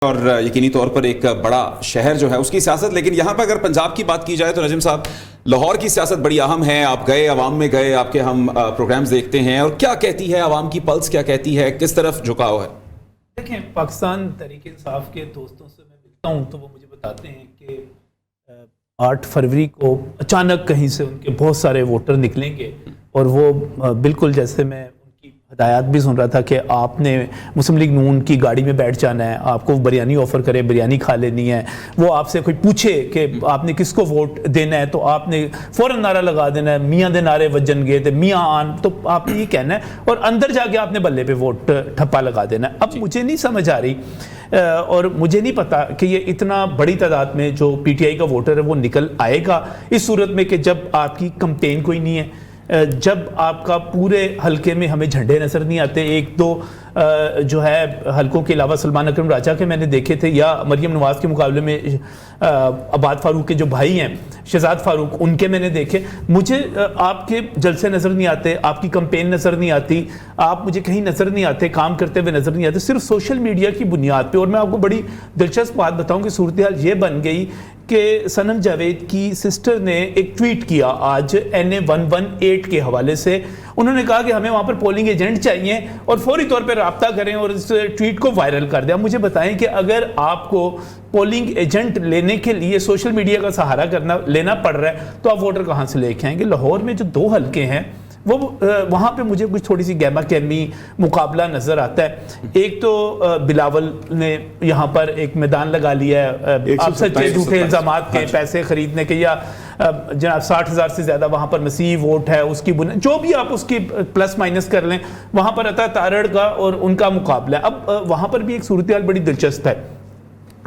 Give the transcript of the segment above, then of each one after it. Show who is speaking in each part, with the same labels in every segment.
Speaker 1: اور یقینی طور پر ایک بڑا شہر جو ہے اس کی سیاست. لیکن یہاں پر اگر پنجاب کی بات کی جائے تو نجم صاحب لاہور کی سیاست بڑی اہم ہے. آپ گئے, عوام میں گئے, آپ کے ہم پروگرامز دیکھتے ہیں, اور کیا کہتی ہے عوام کی پلس, کیا کہتی ہے, کس طرف جھکاؤ ہے؟
Speaker 2: دیکھیں, پاکستان تحریک انصاف کے دوستوں سے میں ملتا ہوں تو وہ مجھے بتاتے ہیں کہ 8 فروری کو اچانک کہیں سے ان کے بہت سارے ووٹر نکلیں گے, اور وہ بالکل جیسے میں ہدایات بھی سن رہا تھا کہ آپ نے مسلم لیگ نون کی گاڑی میں بیٹھ جانا ہے, آپ کو بریانی آفر کرے, بریانی کھا لینی ہے, وہ آپ سے کوئی پوچھے کہ آپ نے کس کو ووٹ دینا ہے تو آپ نے فوراً نعرہ لگا دینا ہے, میاں دے نعرے وجن گئے تھے, میاں آن, تو آپ نے یہ کہنا ہے اور اندر جا کے آپ نے بلے پہ ووٹ ٹھپا لگا دینا ہے. اب مجھے نہیں سمجھ آ رہی اور مجھے نہیں پتا کہ یہ اتنا بڑی تعداد میں جو پی ٹی آئی کا ووٹر ہے وہ نکل آئے گا اس صورت میں کہ جب آپ کی کمپین کوئی نہیں ہے, جب آپ کا پورے حلقے میں ہمیں جھنڈے نظر نہیں آتے. 1-2 جو ہے حلقوں کے علاوہ سلمان اکرم راجہ کے میں نے دیکھے تھے, یا مریم نواز کے مقابلے میں عباد فاروق کے جو بھائی ہیں شہزاد فاروق, ان کے میں نے دیکھے. مجھے آپ کے جلسے نظر نہیں آتے, آپ کی کمپین نظر نہیں آتی, آپ مجھے کہیں نظر نہیں آتے, کام کرتے ہوئے نظر نہیں آتے, صرف سوشل میڈیا کی بنیاد پہ. اور میں آپ کو بڑی دلچسپ بات بتاؤں کہ صورتحال یہ بن گئی کہ سنم جاوید کی سسٹر نے ایک ٹویٹ کیا آج NA 118 کے حوالے سے. انہوں نے کہا کہ ہمیں وہاں پر پولنگ ایجنٹ چاہیے اور فوری طور پہ رابطہ کریں اور اس ٹویٹ کو وائرل کر دیں. مجھے بتائیں کہ اگر آپ کو پولنگ ایجنٹ لینے کے لیے سوشل میڈیا کا سہارا لینا پڑ رہا ہے تو آپ ووٹر کہاں سے لے کے آئیں گے؟ لاہور میں جو 2 حلقے ہیں وہ وہاں پہ مجھے کچھ تھوڑی سی گہما گہمی مقابلہ نظر آتا ہے. ایک تو بلاول نے یہاں پر ایک میدان لگا لیا ہے آپ سچے جھوٹے الزامات کے پیسے خریدنے کے, یا جناب 60,000 سے زیادہ وہاں پر مسیح ووٹ ہے اس کی جو بھی آپ اس کی پلس مائنس کر لیں, وہاں پر عطا تارڑ کا اور ان کا مقابلہ ہے. اب وہاں پر بھی ایک صورتحال بڑی دلچسپ ہے.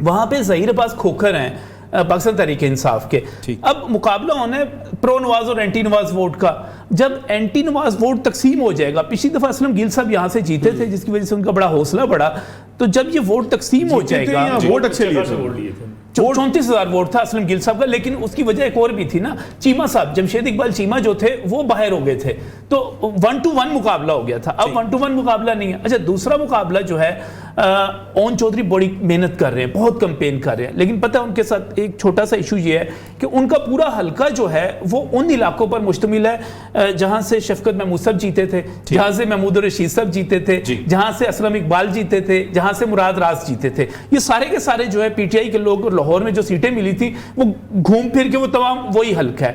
Speaker 2: وہاں پہ ظہیر عباس کھوکھر ہیں پاکستان تحریک انصاف کے. اب مقابلہ ہونا ہے پرو نواز اور اینٹی نواز ووٹ کا. جب اینٹی نواز ووٹ تقسیم ہو جائے گا, پچھلی دفعہ اسلم گیل صاحب یہاں سے جیتے تھے جس کی وجہ سے ان کا بڑا حوصلہ بڑھا, تو جب یہ ووٹ تقسیم ہو جائے گا,
Speaker 3: ووٹ اچھے لیے تھے,
Speaker 2: 34,000 ووٹ تھا اسلم گیل صاحب کا. لیکن اس کی وجہ ایک اور بھی تھی نا, چیمہ صاحب, جمشید اقبال چیمہ جو تھے وہ باہر ہو گئے تھے, تو 1-to-1 مقابلہ ہو گیا تھا. اب 1-to-1 مقابلہ نہیں ہے. اچھا, دوسرا مقابلہ جو ہے اون چودھری بڑی محنت کر رہے ہیں, بہت کمپین کر رہے ہیں, لیکن پتہ ان کے ساتھ ایک چھوٹا سا ایشو یہ ہے کہ ان کا پورا حلقہ جو ہے وہ ان علاقوں پر مشتمل ہے جہاں سے شفقت محمود صاحب جیتے تھے, جہاں سے محمود الرشید صاحب جیتے تھے, جہاں سے اسلم اقبال جیتے تھے, جہاں سے مراد راز جیتے تھے. یہ سارے کے سارے جو ہے پی ٹی آئی کے لوگ لاہور میں جو سیٹیں ملی تھی وہ گھوم پھر کے وہ تمام وہی حلقہ ہے.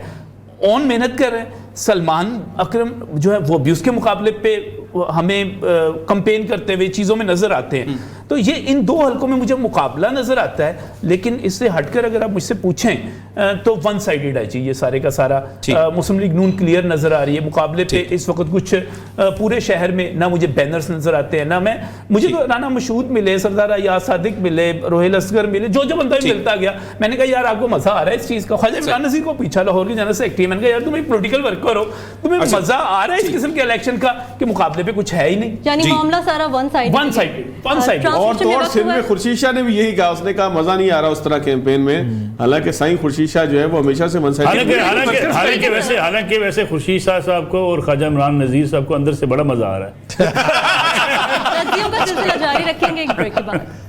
Speaker 2: اون محنت کر رہے ہیں. سلمان اکرم جو ہے وہ بھی اس کے مقابلے پہ ہمیں کمپین کرتے ہوئے چیزوں میں نظر آتے ہیں. تو یہ ان 2 حلقوں میں مجھے مقابلہ نظر آتا ہے. لیکن اس سے ہٹ کر اگر آپ مجھ سے پوچھیں تو ون سائیڈڈ ہے جی یہ سارے کا سارا. مسلم لیگ نون کلیئر نظر آ رہی ہے مقابلے پہ اس وقت. کچھ پورے شہر میں نہ مجھے بینرز نظر آتے ہیں, نہ مجھے تو رانا مشہود ملے, سردار ایاز صادق ملے, روہیل اصغر ملے, جو بندہ ملتا گیا. میں نے کہا یار آپ کو مزہ آ رہا ہے اس چیز کا. خواجہ عمران نذیر کو پیچھا, لاہور کے جنرل سیکرٹری, میں نے کہا یار تم ایک پولیٹیکل ورکر ہو, تمہیں مزہ آ رہا ہے اس قسم کے الیکشن کا کہ مقابلے پہ کچھ ہے ہی نہیں.
Speaker 4: یعنی معاملہ سارا ون سائیڈ.
Speaker 3: اور تو سندھ میں خورشید شاہ نے بھی یہی کہا, اس نے کہا مزہ نہیں آ رہا اس طرح کیمپین میں. حالانکہ سائیں خورشید شاہ جو ہے وہ ہمیشہ سے ون سائیڈ.
Speaker 5: حالانکہ ویسے خورشید شاہ صاحب کو اور خواجہ عمران نذیر صاحب کو اندر سے بڑا مزہ آ رہا ہے.
Speaker 4: کا سلسلہ جاری رکھیں گے ایک بریک کے بعد.